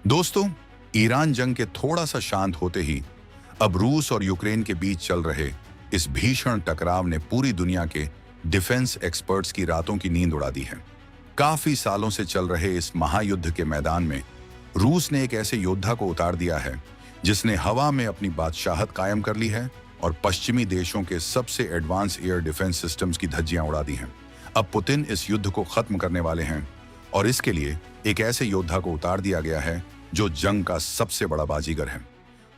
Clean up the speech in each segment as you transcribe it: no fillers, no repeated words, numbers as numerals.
दोस्तों, ईरान जंग के थोड़ा सा शांत होते ही अब रूस और यूक्रेन के बीच चल रहे इस भीषण टकराव ने पूरी दुनिया के डिफेंस एक्सपर्ट्स की रातों की नींद उड़ा दी है। काफी सालों से चल रहे इस महायुद्ध के मैदान में रूस ने एक ऐसे योद्धा को उतार दिया है जिसने हवा में अपनी बादशाहत कायम कर ली है और पश्चिमी देशों के सबसे एडवांस एयर डिफेंस सिस्टम्स की धज्जियां उड़ा दी हैं। अब पुतिन इस युद्ध को खत्म करने वाले हैं और इसके लिए एक ऐसे योद्धा को उतार दिया गया है जो जंग का सबसे बड़ा बाजीगर है।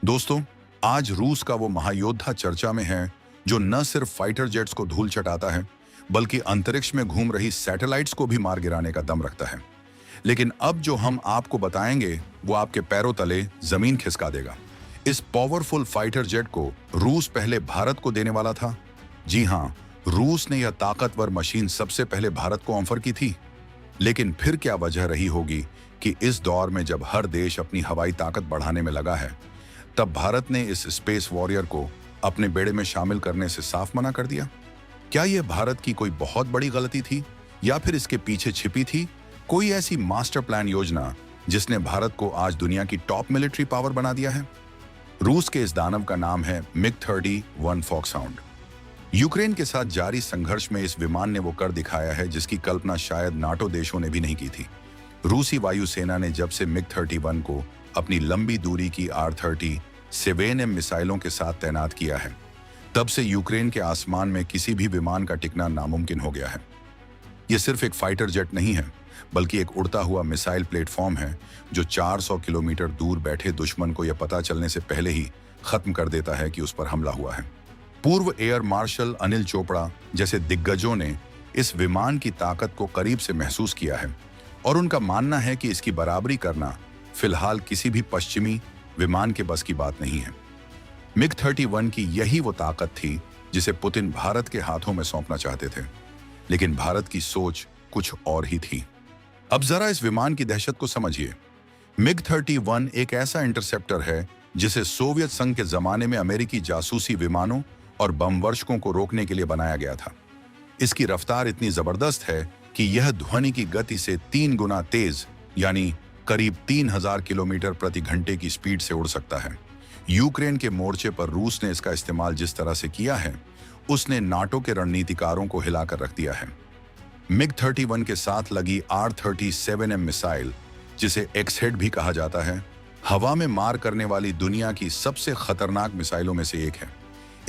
दोस्तों, आज रूस का वो महायोद्धा चर्चा में है जो न सिर्फ फाइटर जेट्स को धूल चटाता है बल्कि अंतरिक्ष में घूम रही सैटेलाइट्स को भी मार गिराने का दम रखता है। लेकिन अब जो हम आपको बताएंगे वो आपके पैरों तले जमीन खिसका देगा। इस पावरफुल फाइटर जेट को रूस पहले भारत को देने वाला था। जी हाँ, रूस ने यह ताकतवर मशीन सबसे पहले भारत को ऑफर की थी। लेकिन फिर क्या वजह रही होगी कि इस दौर में जब हर देश अपनी हवाई ताकत बढ़ाने में लगा है, तब भारत ने इस स्पेस वॉरियर को अपने बेड़े में शामिल करने से साफ मना कर दिया? क्या यह भारत की कोई बहुत बड़ी गलती थी या फिर इसके पीछे छिपी थी कोई ऐसी मास्टर प्लान योजना जिसने भारत को आज दुनिया की टॉप मिलिट्री पावर बना दिया है? रूस के इस दानव का नाम है MiG-31 फॉक्सहाउंड। यूक्रेन के साथ जारी संघर्ष में इस विमान ने वो कर दिखाया है जिसकी कल्पना शायद नाटो देशों ने भी नहीं की थी। रूसी वायुसेना ने जब से MiG-31 को अपनी लंबी दूरी की R-30 7M मिसाइलों के साथ तैनात किया है, तब से यूक्रेन के आसमान में किसी भी विमान का टिकना नामुमकिन हो गया है। यह सिर्फ एक फाइटर जेट नहीं है बल्कि एक उड़ता हुआ मिसाइल प्लेटफॉर्म है जो 400 किलोमीटर दूर बैठे दुश्मन को यह पता चलने से पहले ही खत्म कर देता है कि उस पर हमला हुआ है। पूर्व एयर मार्शल अनिल चोपड़ा जैसे दिग्गजों ने इस विमान की ताकत को करीब से महसूस किया है और उनका मानना है कि इसकी बराबरी करना फिलहाल किसी भी पश्चिमी विमान के बस की बात नहीं है। MiG-31 की यही वो ताकत थी जिसे पुतिन भारत के हाथों में सौंपना चाहते थे, लेकिन भारत की सोच कुछ और ही थी। अब जरा इस विमान की दहशत को समझिए। MiG-31 एक ऐसा इंटरसेप्टर है जिसे सोवियत संघ के जमाने में अमेरिकी जासूसी विमानों और बमवर्षकों को रोकने के लिए बनाया गया था। इसकी रफ्तार इतनी जबरदस्त है कि यह ध्वनि की गति से 3 गुना तेज यानी करीब 3000 किलोमीटर प्रति घंटे की स्पीड से उड़ सकता है। यूक्रेन के मोर्चे पर रूस ने इसका इस्तेमाल जिस तरह से किया है, उसने नाटो के रणनीतिकारों को हिलाकर रख दिया है। MiG-31 के साथ लगी R-30 7M मिसाइल, जिसे एक्सहेड भी कहा जाता है, हवा में मार करने वाली दुनिया की सबसे खतरनाक मिसाइलों में से एक है।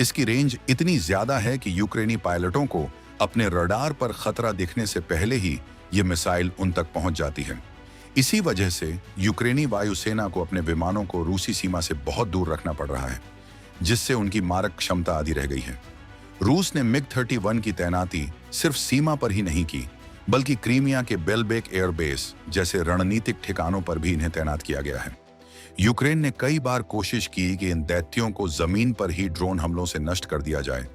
इसकी रेंज इतनी ज्यादा है कि यूक्रेनी पायलटों को अपने रडार पर खतरा दिखने से पहले ही यह मिसाइल उन तक पहुंच जाती है। इसी वजह से यूक्रेनी वायुसेना को अपने विमानों को रूसी सीमा से बहुत दूर रखना पड़ रहा है, जिससे उनकी मारक क्षमता आधी रह गई है। रूस ने MiG-31 की तैनाती सिर्फ सीमा पर ही नहीं की, बल्कि क्रीमिया के बेलबेक एयरबेस जैसे रणनीतिक ठिकानों पर भी इन्हें तैनात किया गया है। यूक्रेन ने कई बार कोशिश की कि इन दैत्यों को जमीन पर ही ड्रोन हमलों से नष्ट कर दिया जाए,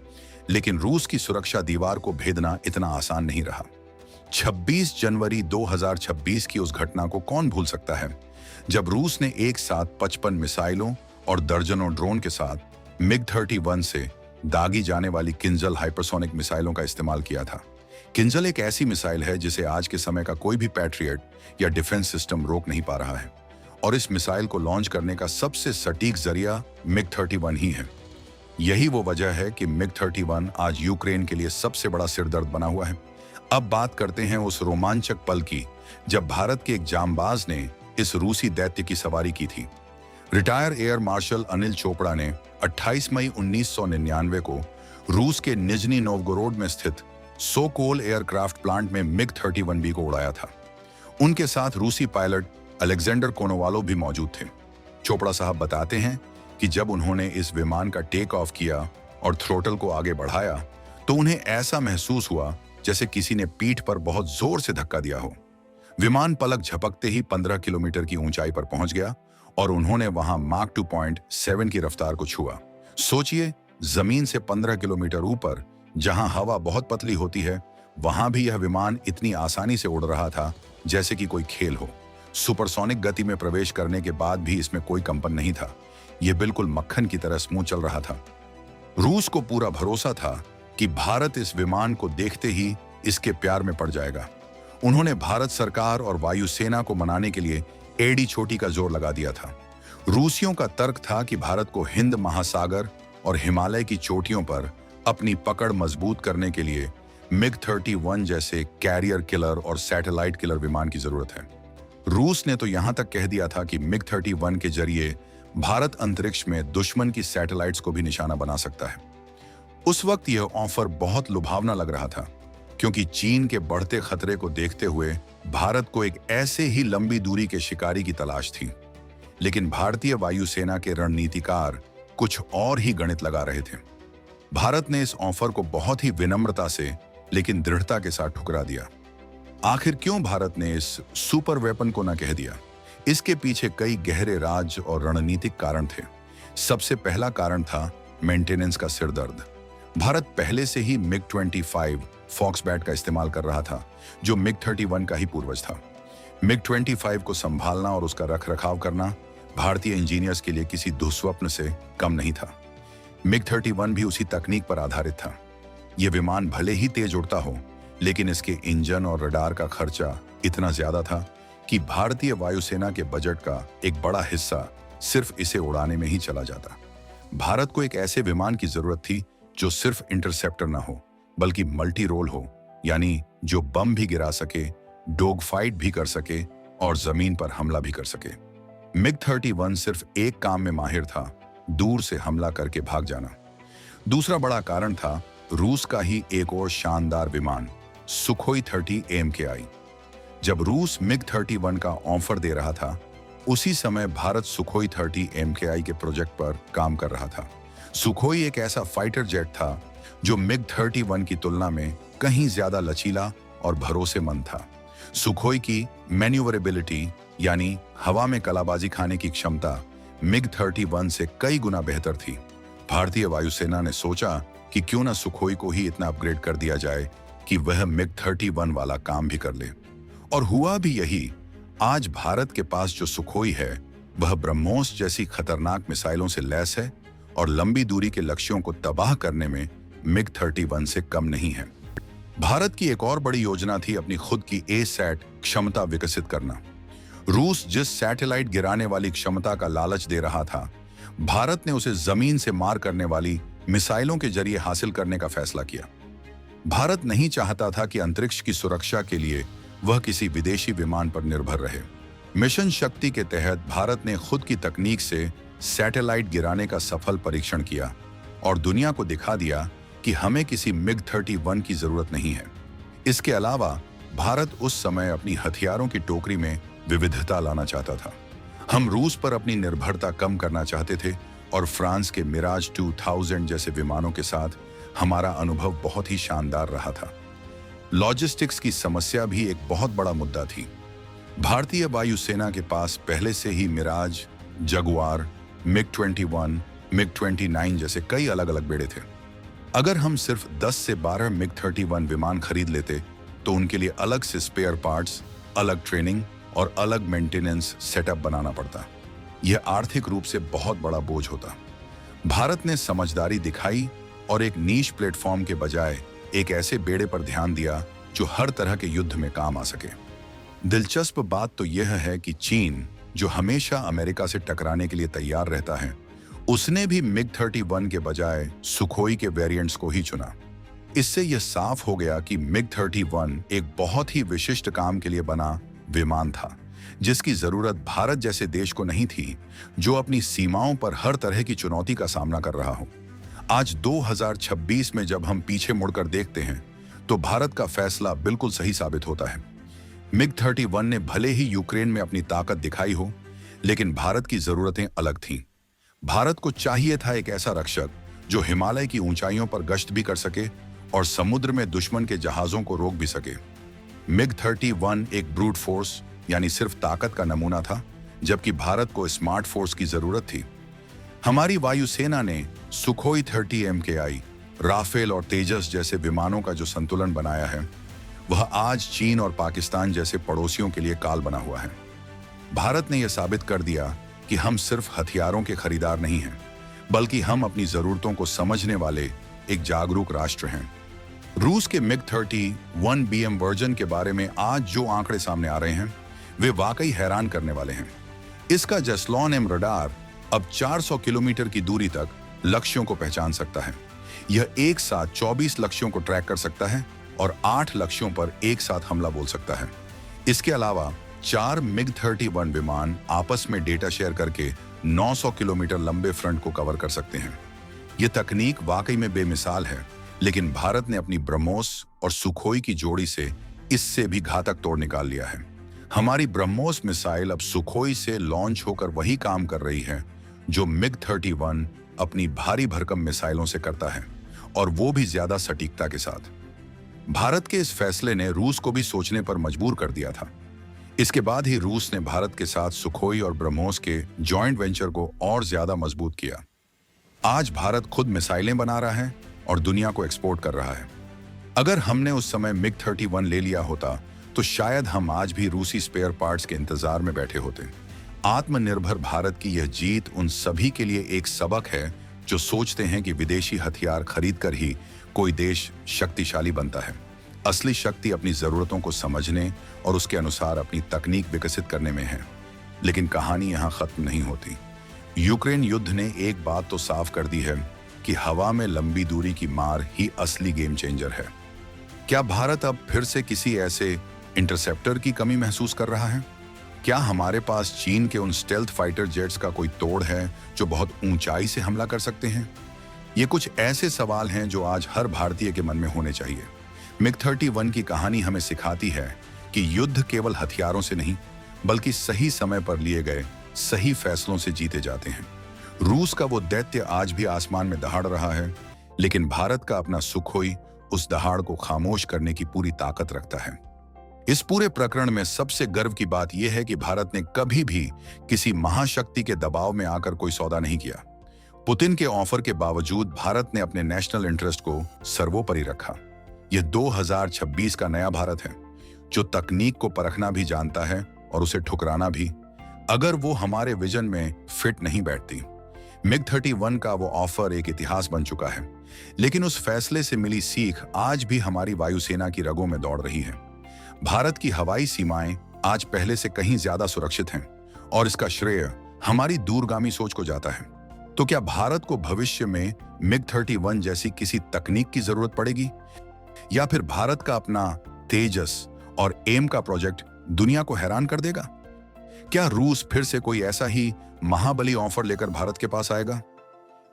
लेकिन रूस की सुरक्षा दीवार को भेदना इतना आसान नहीं रहा। 26 जनवरी 2026 की उस घटना को कौन भूल सकता है, जब रूस ने एक साथ 55 मिसाइलों और दर्जनों ड्रोन के साथ MiG-31 से दागी जाने वाली किंजल हाइपरसोनिक मिसाइलों का इस्तेमाल किया था। किंजल एक ऐसी मिसाइल है जिसे आज के समय का कोई भी पैट्रियट या डिफेंस सिस्टम रोक नहीं पा रहा है, और इस मिसाइल को लॉन्च करने का सबसे सटीक जरिया MiG-31 ही है। यही वो वजह है कि MiG-31 आज यूक्रेन के लिए सबसे बड़ा सिरदर्द बना हुआ है। अब बात करते हैं उस रोमांचक पल की जब भारत के एक जांबाज ने इस रूसी दैत्य की सवारी की थी। Retire air marshal Anil Chopra ने 28 मई 1999 को रूस के निजनी नोवगोरोड में स्थित सोकोल एयरक्राफ्ट प्लांट में MiG-31B को उड़ाया था। उनके साथ रूसी पायलट अलेक्जेंडर कोनोवालोव भी मौजूद थे। चोपड़ा साहब बताते हैं कि जब उन्होंने इस विमान का टेक ऑफ किया और थ्रोटल को आगे बढ़ाया तो उन्हें ऐसा महसूस हुआ जैसे किसी ने पीठ पर बहुत जोर से धक्का दिया हो। विमान पलक झपकते ही 15 किलोमीटर की ऊंचाई पर पहुंच गया और उन्होंने वहां माक 2.7 की रफ्तार को छुआ। सोचिए, जमीन से 15 किलोमीटर ऊपर जहां हवा बहुत पतली होती है, वहां भी यह विमान इतनी आसानी से उड़ रहा था जैसे कि कोई खेल हो। सुपरसोनिक गति में प्रवेश करने के बाद भी इसमें कोई कंपन नहीं था। यह बिल्कुल मक्खन की तरह स्मूथ चल रहा था। रूस को पूरा भरोसा था कि भारत इस विमान को देखते ही इसके प्यार में पड़ जाएगा। उन्होंने भारत सरकार और वायुसेना को मनाने के लिए एड़ी चोटी का जोर लगा दिया था। रूसियों का तर्क था कि भारत को हिंद महासागर और हिमालय की चोटियों पर अपनी पकड़ मजबूत करने के लिए MiG-31 जैसे कैरियर किलर और सैटेलाइट किलर विमान की जरूरत है। रूस ने तो यहां तक कह दिया था कि MiG-31 के जरिए भारत अंतरिक्ष में दुश्मन की सैटेलाइट्स को भी निशाना बना सकता है। उस वक्त यह ऑफर बहुत लुभावना लग रहा था, क्योंकि चीन के बढ़ते खतरे को देखते हुए भारत को एक ऐसे ही लंबी दूरी के शिकारी की तलाश थी। लेकिन भारतीय वायुसेना के रणनीतिकार कुछ और ही गणित लगा रहे थे। भारत ने इस ऑफर को बहुत ही विनम्रता से लेकिन दृढ़ता के साथ ठुकरा दिया। आखिर क्यों भारत ने इस सुपर वेपन को न कह दिया? इसके पीछे कई गहरे राज और रणनीतिक कारण थे। सबसे पहला कारण था मेंटेनेंस का सिरदर्द। भारत पहले से ही MiG-25 फॉक्सबैट का इस्तेमाल कर रहा था, जो MiG-31 का ही पूर्वज था। MiG-25 को संभालना और उसका रखरखाव करना भारतीय इंजीनियर्स के लिए किसी दुस्वप्न से कम नहीं था। MiG-31 भी उसी तकनीक पर आधारित था। यह विमान भले ही तेज उड़ता हो, लेकिन इसके इंजन और रडार का खर्चा इतना ज्यादा था कि भारतीय वायुसेना के बजट का एक बड़ा हिस्सा सिर्फ इसे उड़ाने में ही चला जाता। भारत को एक ऐसे विमान की जरूरत थी जो सिर्फ इंटरसेप्टर ना हो, बल्कि मल्टी रोल हो, यानी जो बम भी गिरा सके, डोग फाइट भी कर सके और जमीन पर हमला भी कर सके। MiG-31 सिर्फ एक काम में माहिर था, दूर से हमला करके भाग जाना। दूसरा बड़ा कारण था रूस का ही एक और शानदार विमान, सुखोई 30 AMKI। जब रूस MiG-31 का ऑफर दे रहा था, उसी समय भारत सुखोई 30 AMKI के प्रोजेक्ट पर काम कर रहा था। सुखोई एक ऐसा फाइटर जेट था जो MiG-31 की तुलना में कहीं ज्यादा लचीला और भरोसेमंद था। सुखोई की मैन्यूवरेबिलिटी यानी हवा में कलाबाजी खाने की क्षमता MiG-31 से कई गुना बेहतर थी। भारतीय वायुसेना ने सोचा कि क्यों न सुखोई को ही इतना अपग्रेड कर दिया जाए कि वह MiG-31 वाला काम भी कर ले। और हुआ भी यही। आज भारत के पास जो सुखोई है वह ब्रह्मोस जैसी खतरनाक मिसाइलों से लैस है और लंबी दूरी के लक्ष्यों को तबाह करने में MiG-31 से कम नहीं है। भारत की एक और बड़ी योजना थी अपनी खुद की A-SAT क्षमता विकसित करना। रूस जिस सैटेलाइट गिराने वाली क्षमता का लालच दे रहा था, भारत ने उसे जमीन से मार करने वाली मिसाइलों के जरिए हासिल करने का फैसला किया। भारत नहीं चाहता था कि अंतरिक्ष की सुरक्षा के लिए वह किसी विदेशी विमान पर निर्भर रहे। मिशन शक्ति के तहत भारत ने खुद की तकनीक से सैटेलाइट गिराने का सफल परीक्षण किया और दुनिया को दिखा दिया कि हमें किसी MiG-31 की जरूरत नहीं है। इसके अलावा भारत उस समय अपनी हथियारों की टोकरी में विविधता लाना चाहता था। हम रूस पर अपनी निर्भरता कम करना चाहते थे और फ्रांस के मिराज 2000 जैसे विमानों के साथ हमारा अनुभव बहुत ही शानदार रहा था। लॉजिस्टिक्स की समस्या भी एक बहुत बड़ा मुद्दा थी। भारतीय वायुसेना के पास पहले से ही मिराज, जगुआर, MiG-21, MiG-29 जैसे कई अलग अलग बेड़े थे। अगर हम सिर्फ 10 से 12 MiG-31 विमान खरीद लेते तो उनके लिए अलग से स्पेयर पार्ट्स, अलग ट्रेनिंग और अलग मेंटेनेंस सेटअप बनाना पड़ता। यह आर्थिक रूप से बहुत बड़ा बोझ होता। भारत ने समझदारी दिखाई और एक नीश प्लेटफॉर्म के बजाय एक ऐसे बेड़े पर ध्यान दिया जो हर तरह के युद्ध में काम आ सके। दिलचस्प बात तो यह है कि चीन, जो हमेशा अमेरिका से टकराने के लिए तैयार रहता है, उसने भी MiG-31 के बजाय सुखोई के वेरिएंट्स को ही चुना। इससे यह साफ हो गया कि MiG-31 एक बहुत ही विशिष्ट काम के लिए बना विमान था, जिसकी जरूरत भारत जैसे देश को नहीं थी, जो अपनी सीमाओं पर हर तरह की चुनौती का सामना कर रहा हो। आज 2026 में जब हम पीछे मुड़कर देखते हैं तो भारत का फैसला बिल्कुल सही साबित होता है। MiG-31 ने भले ही यूक्रेन में अपनी ताकत दिखाई हो, लेकिन भारत की जरूरतें अलग थीं। भारत को चाहिए था एक ऐसा रक्षक जो हिमालय की ऊंचाइयों पर गश्त भी कर सके और समुद्र में दुश्मन के जहाजों को रोक भी सके। MiG-31 एक ब्रूट फोर्स यानी सिर्फ ताकत का नमूना था, जबकि भारत को स्मार्ट फोर्स की जरूरत थी। हमारी वायुसेना ने सुखोई 30 MKI, राफेल और तेजस जैसे विमानों का जो संतुलन बनाया है, वह आज चीन और पाकिस्तान जैसे पड़ोसियों के लिए काल बना हुआ है। भारत ने यह साबित कर दिया कि हम सिर्फ हथियारों के खरीदार नहीं हैं, बल्कि हम अपनी जरूरतों को समझने वाले एक जागरूक राष्ट्र हैं। रूस के MiG-31 BM वर्जन के बारे में आज जो आंकड़े सामने आ रहे हैं, वे वाकई हैरान करने वाले हैं। इसका जैसलॉन एम रडार अब 400 किलोमीटर की दूरी तक लक्ष्यों को पहचान सकता है। यह एक साथ 24 लक्ष्यों को ट्रैक कर सकता है और 8 लक्ष्यों पर एक साथ हमला बोल सकता है। इसके अलावा 4 MiG-31 विमान आपस में डेटा शेयर करके 900 किलोमीटर लंबे फ्रंट को कवर कर सकते हैं। यह तकनीक वाकई में बेमिसाल है, लेकिन भारत ने अपनी ब्रह्मोस और सुखोई की जोड़ी से इससे भी घातक तोड़ निकाल लिया है। हमारी ब्रह्मोस मिसाइल अब सुखोई से लॉन्च होकर वही काम कर रही है जो MiG-31 अपनी भारी भरकम मिसाइलों से करता है, और वो भी ज्यादा सटीकता के साथ। भारत के इस फैसले ने रूस को भी सोचने पर मजबूर कर दिया था। इसके बाद ही रूस ने भारत के साथ सुखोई और ब्रह्मोस के जॉइंट वेंचर को और ज्यादा मजबूत किया। आज भारत खुद मिसाइलें बना रहा है और दुनिया को एक्सपोर्ट कर रहा है। अगर हमने उस समय MiG-31 ले लिया होता तो शायद हम आज भी रूसी स्पेयर पार्ट्स के इंतजार में बैठे होते। आत्मनिर्भर भारत की यह जीत उन सभी के लिए एक सबक है जो सोचते हैं कि विदेशी हथियार खरीदकर ही कोई देश शक्तिशाली बनता है। असली शक्ति अपनी जरूरतों को समझने और उसके अनुसार अपनी तकनीक विकसित करने में है। लेकिन कहानी यहाँ खत्म नहीं होती। यूक्रेन युद्ध ने एक बात तो साफ कर दी है कि हवा में लंबी दूरी की मार ही असली गेम चेंजर है। क्या भारत अब फिर से किसी ऐसे इंटरसेप्टर की कमी महसूस कर रहा है? क्या हमारे पास चीन के उन स्टेल्थ फाइटर जेट्स का कोई तोड़ है जो बहुत ऊंचाई से हमला कर सकते हैं? ये कुछ ऐसे सवाल हैं जो आज हर भारतीय के मन में होने चाहिए। MiG-31 की कहानी हमें सिखाती है कि युद्ध केवल हथियारों से नहीं, बल्कि सही समय पर लिए गए सही फैसलों से जीते जाते हैं। रूस का वो दैत्य आज भी आसमान में दहाड़ रहा है, लेकिन भारत का अपना सुखोई उस दहाड़ को खामोश करने की पूरी ताकत रखता है। इस पूरे प्रकरण में सबसे गर्व की बात यह है कि भारत ने कभी भी किसी महाशक्ति के दबाव में आकर कोई सौदा नहीं किया। पुतिन के ऑफर के बावजूद भारत ने अपने नेशनल इंटरेस्ट को सर्वोपरि रखा। यह 2026 का नया भारत है जो तकनीक को परखना भी जानता है और उसे ठुकराना भी, अगर वो हमारे विजन में फिट नहीं बैठती। MiG-31 का वो ऑफर एक इतिहास बन चुका है, लेकिन उस फैसले से मिली सीख आज भी हमारी वायुसेना की रगों में दौड़ रही है। भारत की हवाई सीमाएं आज पहले से कहीं ज्यादा सुरक्षित हैं और इसका श्रेय हमारी दूरगामी सोच को जाता है। तो क्या भारत को भविष्य में MiG-31 जैसी किसी तकनीक की जरूरत पड़ेगी, या फिर भारत का अपना तेजस और एम का प्रोजेक्ट दुनिया को हैरान कर देगा? क्या रूस फिर से कोई ऐसा ही महाबली ऑफर लेकर भारत के पास आएगा?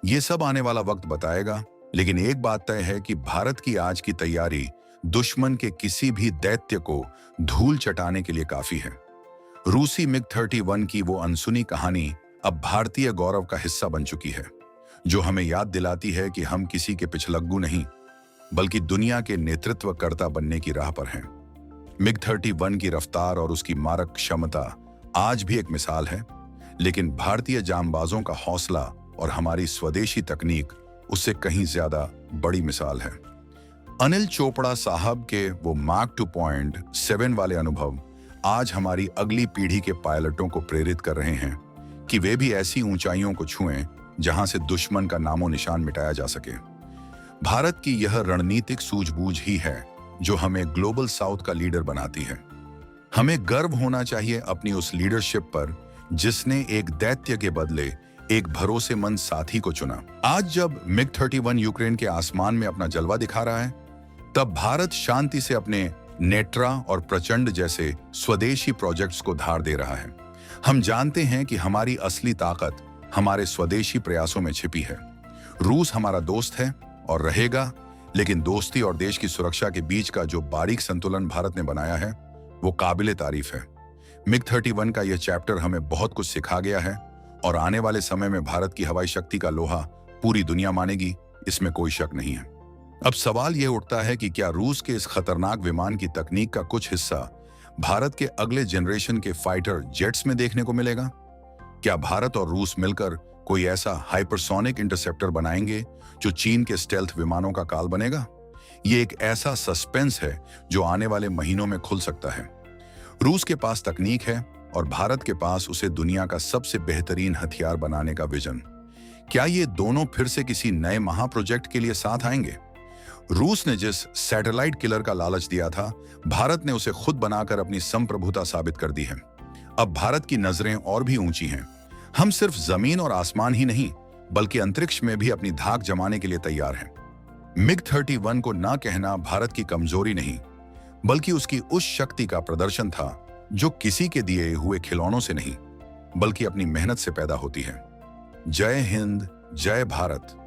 ये सब आने वाला वक्त बताएगा, लेकिन एक बात तय है कि भारत की आज की तैयारी दुश्मन के किसी भी दैत्य को धूल चटाने के लिए काफी है। रूसी MiG-31 की वो अनसुनी कहानी अब भारतीय गौरव का हिस्सा बन चुकी है, जो हमें याद दिलाती है कि हम किसी के पिछलग्गू नहीं, बल्कि दुनिया के नेतृत्वकर्ता बनने की राह पर हैं। MiG-31 की रफ्तार और उसकी मारक क्षमता आज भी एक मिसाल है, लेकिन भारतीय जांबाजों का हौसला और हमारी स्वदेशी तकनीक उससे कहीं ज्यादा बड़ी मिसाल है। अनिल चोपड़ा साहब के वो मार्क 2.7 वाले अनुभव आज हमारी अगली पीढ़ी के पायलटों को प्रेरित कर रहे हैं कि वे भी ऐसी ऊंचाइयों को छुएं जहां से दुश्मन का नामो निशान मिटाया जा सके। भारत की यह रणनीतिक सूझबूझ ही है जो हमें ग्लोबल साउथ का लीडर बनाती है। हमें गर्व होना चाहिए अपनी उस लीडरशिप पर जिसने एक दैत्य के बदले एक भरोसेमंद साथी को चुना। आज जब MiG-31 यूक्रेन के आसमान में अपना जलवा दिखा रहा है, तब भारत शांति से अपने नेट्रा और प्रचंड जैसे स्वदेशी प्रोजेक्ट्स को धार दे रहा है। हम जानते हैं कि हमारी असली ताकत हमारे स्वदेशी प्रयासों में छिपी है। रूस हमारा दोस्त है और रहेगा, लेकिन दोस्ती और देश की सुरक्षा के बीच का जो बारीक संतुलन भारत ने बनाया है वो काबिले तारीफ है। MiG-31 का यह चैप्टर हमें बहुत कुछ सिखा गया है और आने वाले समय में भारत की हवाई शक्ति का लोहा पूरी दुनिया मानेगी, इसमें कोई शक नहीं है। अब सवाल यह उठता है कि क्या रूस के इस खतरनाक विमान की तकनीक का कुछ हिस्सा भारत के अगले जनरेशन के फाइटर जेट्स में देखने को मिलेगा? क्या भारत और रूस मिलकर कोई ऐसा हाइपरसोनिक इंटरसेप्टर बनाएंगे जो चीन के स्टेल्थ विमानों का काल बनेगा? ये एक ऐसा सस्पेंस है जो आने वाले महीनों में खुल सकता है। रूस के पास तकनीक है और भारत के पास उसे दुनिया का सबसे बेहतरीन हथियार बनाने का विजन। क्या ये दोनों फिर से किसी नए महाप्रोजेक्ट के लिए साथ आएंगे? रूस ने जिस सैटेलाइट किलर का लालच दिया था, भारत ने उसे खुद बनाकर अपनी संप्रभुता साबित कर दी है। अब भारत की नजरें और भी ऊंची हैं। हम सिर्फ जमीन और आसमान ही नहीं, बल्कि अंतरिक्ष में भी अपनी धाक जमाने के लिए तैयार हैं। मिग-31 को ना कहना भारत की कमजोरी नहीं, बल्कि उसकी उस शक्ति का प्रदर्शन था जो किसी के दिए हुए खिलौनों से नहीं, बल्कि अपनी मेहनत से पैदा होती है। जय हिंद, जय भारत।